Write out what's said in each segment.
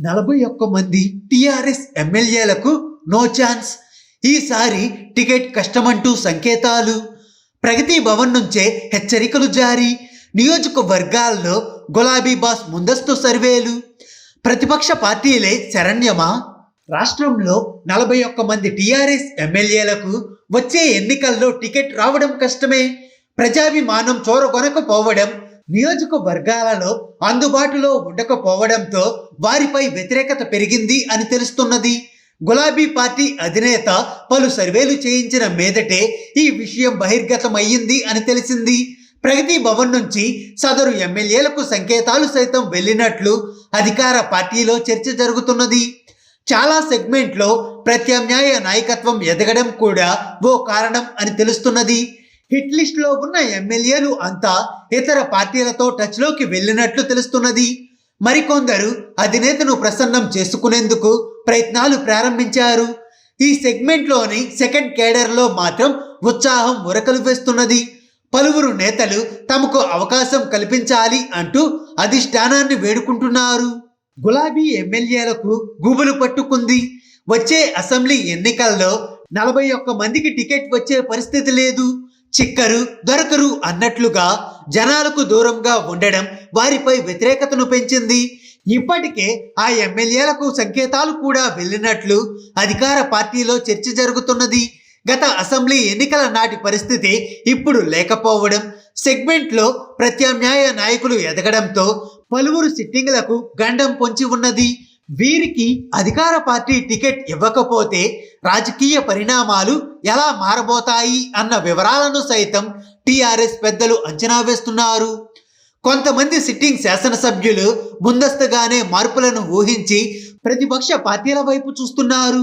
41 మంది టీఆర్ఎస్ ఎమ్మెల్యేలకు no chance. ఈసారి టికెట్ కష్టమంటూ సంకేతాలు. ప్రగతి భవన్ నుంచే హెచ్చరికలు జారీ. నియోజకవర్గాల్లో గులాబీ బాస్ ముందస్తు సర్వేలు. ప్రతిపక్ష పార్టీలే శరణ్యమా? రాష్ట్రంలో 41 మంది టీఆర్ఎస్ ఎమ్మెల్యేలకు వచ్చే ఎన్నికల్లో టికెట్ రావడం కష్టమే. ప్రజాభిమానం చూరగొనకపోవడం, నియోజకవర్గాలలో అందుబాటులో ఉండకపోవడంతో వారిపై వ్యతిరేకత పెరిగింది అని తెలుస్తున్నది. గులాబీ పార్టీ అధినేత పలు సర్వేలు చేయించిన మీదటే ఈ విషయం బహిర్గతమయ్యింది అని తెలిసింది. ప్రగతి భవన్ నుంచి సదరు ఎమ్మెల్యేలకు సంకేతాలు సైతం వెళ్ళినట్లు అధికార పార్టీలో చర్చ జరుగుతున్నది. చాలా సెగ్మెంట్లో ప్రత్యామ్నాయ నాయకత్వం ఎదగడం కూడా ఓ కారణం అని తెలుస్తున్నది. హిట్ లిస్ట్లో ఉన్న ఎమ్మెల్యేలు అంతా ఇతర పార్టీలతో టచ్లోకి వెళ్ళినట్లు తెలుస్తున్నది. మరికొందరు అధినేతను ప్రసన్నం చేసుకునేందుకు ప్రయత్నాలు ప్రారంభించారు. ఈ సెగ్మెంట్లోని సెకండ్ కేడర్లో మాత్రం ఉత్సాహం ఉరకలు వేస్తున్నది. పలువురు నేతలు తమకు అవకాశం కల్పించాలి అంటూ అధిష్టానాన్ని వేడుకుంటున్నారు. గులాబీ ఎమ్మెల్యేలకు గుబులు పట్టుకుంది. వచ్చే అసెంబ్లీ ఎన్నికల్లో 41 మందికి టికెట్ వచ్చే పరిస్థితి లేదు. చిక్కరు దొరకరు అన్నట్లుగా జనాలకు దూరంగా ఉండడం వారిపై వ్యతిరేకతను పెంచింది. ఇప్పటికే ఆ ఎమ్మెల్యేలకు సంకేతాలు కూడా వెళ్ళినట్లు అధికార పార్టీలో చర్చ జరుగుతున్నది. గత అసెంబ్లీ ఎన్నికల నాటి పరిస్థితి ఇప్పుడు లేకపోవడం, సెగ్మెంట్లో ప్రత్యామ్నాయ నాయకులు ఎదగడంతో పలువురు సిట్టింగ్లకు గండం పొంచి ఉన్నది. వీరికి అధికార పార్టీ టికెట్ ఇవ్వకపోతే రాజకీయ పరిణామాలు ఎలా మారబోతాయి అన్న వివరాలను సైతం టీఆర్ఎస్ పెద్దలు అంచనా వేస్తున్నారు. కొంతమంది సిట్టింగ్ శాసనసభ్యులు ముందస్తుగానే మార్పులను ఊహించి ప్రతిపక్ష పార్టీల వైపు చూస్తున్నారు.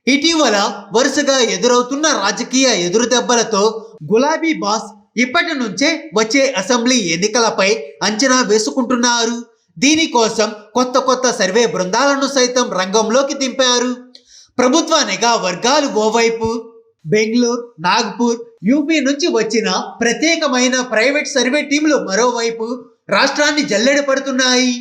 ఇటీవల వరుసగా ఎదురవుతున్న రాజకీయ ఎదురుదెబ్బలతో గులాబీ బాస్ ఇప్పటి నుంచే వచ్చే అసెంబ్లీ ఎన్నికలపై అంచనా వేసుకుంటున్నారు. దీనికోసం కొత్త సర్వే బృందాలను సైతం రంగంలోకి దింపారు. ప్రభుత్వ నిఘా వర్గాలు ఓవైపు, బెంగళూరు, నాగ్పూర్, యూపీ నుంచి వచ్చిన ప్రత్యేకమైన ప్రైవేట్ సర్వే టీంలు మరోవైపు రాష్ట్రాన్ని జల్లెడ పడుతున్నాయి.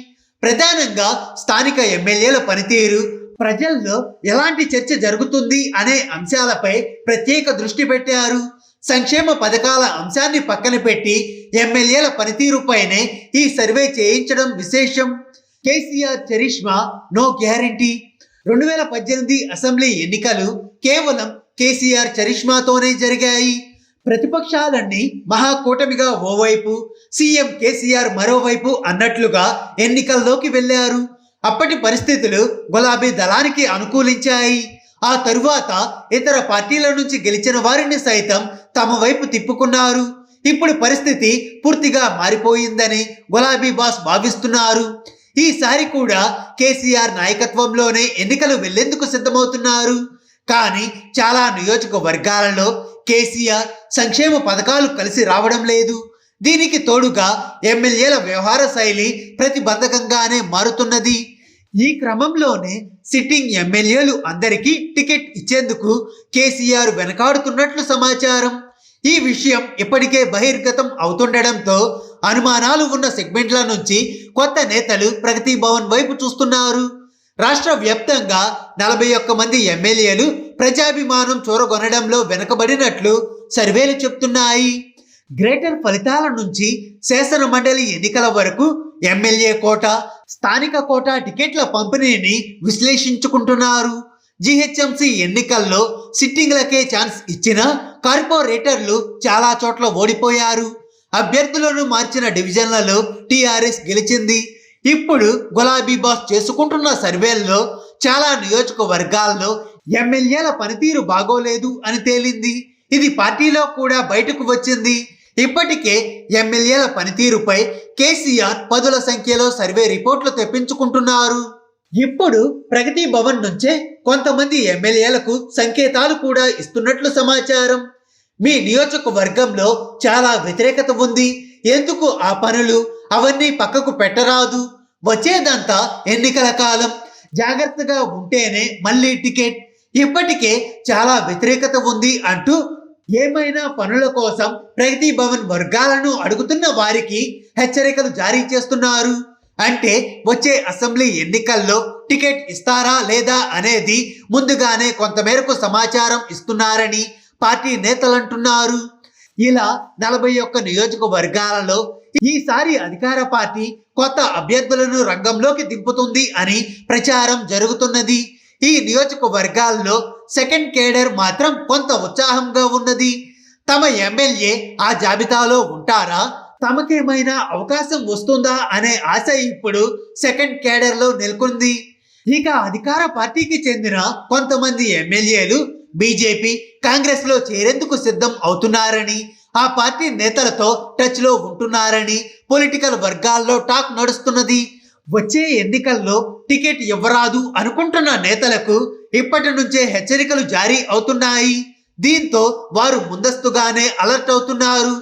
ప్రధానంగా స్థానిక ఎమ్మెల్యేల పనితీరు, ప్రజల్లో ఎలాంటి చర్చ జరుగుతుంది అనే అంశాలపై ప్రత్యేక దృష్టి పెట్టారు. సంక్షేమ పథకాల అంశాన్ని పక్కన పెట్టి ఎమ్మెల్యేల పనితీరుపైనే ఈ సర్వే చేయించడం విశేషం. KCR charisma no guarantee. 2018 assembly ఎన్నికలు కేవలం కేసీఆర్ చరిష్మాతోనే జరిగాయి. ప్రతిపక్షాలన్నీ మహాకూటమిగా ఓవైపు, సీఎం కేసీఆర్ మరోవైపు అన్నట్లుగా ఎన్నికల్లోకి వెళ్లారు. అప్పటి పరిస్థితులు గులాబీ దళానికి అనుకూలించాయి. ఆ తరువాత ఇతర పార్టీల నుంచి గెలిచిన వారిని సైతం తమ వైపు తిప్పుకున్నారు. ఇప్పుడు పరిస్థితి పూర్తిగా మారిపోయిందని గులాబీ బాస్ భావిస్తున్నారు. ఈసారి కూడా కేసీఆర్ నాయకత్వంలోనే ఎన్నికలు వెళ్లేందుకు సిద్ధమవుతున్నారు. కానీ చాలా నియోజకవర్గాలలో కేసీఆర్ సంక్షేమ పథకాలు కలిసి రావడం లేదు. దీనికి తోడుగా ఎమ్మెల్యేల వ్యవహార శైలి ప్రతిబంధకంగానే మారుతున్నది. ఈ క్రమంలోనే సిట్టింగ్ ఎమ్మెల్యేలు అందరికీ టికెట్ ఇచ్చేందుకు కేసీఆర్ వెనకాడుతున్నట్లు సమాచారం. ఈ విషయం ఇప్పటికే బహిర్గతం అవుతుండడంతో అనుమానాలు ఉన్న సెగ్మెంట్ల నుంచి కొత్త నేతలు ప్రగతి భవన్ వైపు చూస్తున్నారు. రాష్ట్ర వ్యాప్తంగా 41 మంది ఎమ్మెల్యేలు ప్రజాభిమానం చూరగొనడంలో వెనుకబడినట్లు సర్వేలు చెప్తున్నాయి. గ్రేటర్ ఫలితాల నుంచి శాసన మండలి ఎన్నికల వరకు ఎమ్మెల్యే కోటా, స్థానిక కోటా టికెట్ల పంపిణీని విశ్లేషించుకుంటున్నారు. జీహెచ్ఎంసీ ఎన్నికల్లో సిట్టింగ్లకే ఛాన్స్ ఇచ్చిన కార్పొరేటర్లు చాలా చోట్ల ఓడిపోయారు. అభ్యర్థులను మార్చిన డివిజన్లలో టీఆర్ఎస్ గెలిచింది. ఇప్పుడు గులాబీ బాస్ చేసుకుంటున్న సర్వేల్లో చాలా నియోజకవర్గాల్లో ఎమ్మెల్యేల పనితీరు బాగోలేదు అని తేలింది. ఇది పార్టీలో కూడా బయటకు వచ్చింది. ఇప్పటికే ఎమ్మెల్యేల పనితీరుపై కేసీఆర్ పదుల సంఖ్యలో సర్వే రిపోర్ట్లు తెప్పించుకుంటున్నారు. ఇప్పుడు ప్రగతి భవన్ నుంచే కొంతమంది ఎమ్మెల్యేలకు సంకేతాలు కూడా ఇస్తున్నట్లు సమాచారం. మీ నియోజకవర్గంలో చాలా వ్యతిరేకత ఉంది, ఎందుకు ఆ పనులు అవన్నీ పక్కకు పెట్టరాదు, వచ్చేదంతా ఎన్నికల కాలం, జాగ్రత్తగా ఉంటేనే మళ్ళీ టికెట్, ఇప్పటికే చాలా వ్యతిరేకత ఉంది అంటూ ఏమైనా పనుల కోసం ప్రగతి భవన్ వర్గాలను అడుగుతున్న వారికి హెచ్చరికలు జారీ చేస్తున్నారు. అంటే వచ్చే అసెంబ్లీ ఎన్నికల్లో టికెట్ ఇస్తారా లేదా అనేది ముందుగానే కొంతమేరకు సమాచారం ఇస్తున్నారని పార్టీ నేతలంటున్నారు. ఇలా 41 నియోజకవర్గాలలో ఈసారి అధికార పార్టీ కొత్త అభ్యర్థులను రంగంలోకి దింపుతుంది అని ప్రచారం జరుగుతున్నది. ఈ నియోజకవర్గాల్లో సెకండ్ కేడర్ మాత్రం కొంత ఉత్సాహంగా ఉన్నది. తమ ఎమ్మెల్యే ఆ జాబితాలో ఉంటారా, తమకేమైనా అవకాశం వస్తుందా అనే ఆశ ఇప్పుడు సెకండ్ కేడర్లో నెలకొంది. ఇక అధికార పార్టీకి చెందిన కొంతమంది ఎమ్మెల్యేలు బీజేపీ, కాంగ్రెస్ లో చేరేందుకు సిద్ధం అవుతున్నారని, ఆ పార్టీ నేతలతో టచ్ లో ఉంటున్నారని పొలిటికల్ వర్గాల్లో టాక్ నడుస్తున్నది. వచ్చే ఎన్నికల్లో టికెట్ ఇవ్వరాదు అనుకుంటున్న నేతలకు ఇప్పటి నుంచే హెచ్చరికలు జారీ అవుతున్నాయి. దీంతో వారు ముందస్తుగానే అలర్ట్ అవుతున్నారు.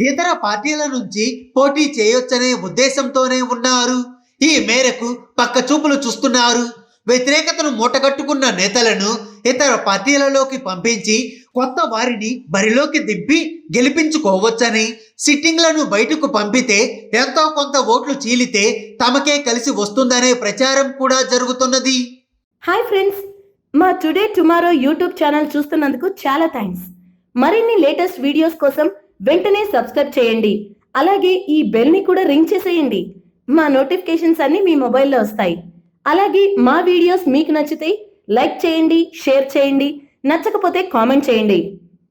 ఇతర పార్టీల నుంచి పోటీ చేయొచ్చనే ఉద్దేశంతోనే ఉన్నారు. ఈ మేరకు పక్క చూపులు చూస్తున్నారు. వ్యతిరేకతను మూటగట్టుకున్న నేతలను ఇతర పార్టీలలోకి పంపించి కొత్త వారిని బరిలోకి దింపి గెలిపించుకోవచ్చని, సిట్టింగ్లను బయటకు పంపితే ఎంతో కొంత ఓట్లు చీలితే తమకే కలిసి వస్తుందనే ప్రచారం కూడా జరుగుతున్నది. హాయ్ ఫ్రెండ్స్, మా టుడే టుమారో యూట్యూబ్ ఛానల్ చూస్తున్నందుకు చాలా థ్యాంక్స్. మరిన్ని లేటెస్ట్ వీడియోస్ కోసం వెంటనే సబ్స్క్రైబ్ చేయండి. అలాగే ఈ బెల్ని కూడా రింగ్ చేసేయండి. మా నోటిఫికేషన్స్ అన్ని మీ మొబైల్లో వస్తాయి. అలాగే మా వీడియోస్ మీకు నచ్చితే లైక్ చేయండి, షేర్ చేయండి, నచ్చకపోతే కామెంట్ చేయండి.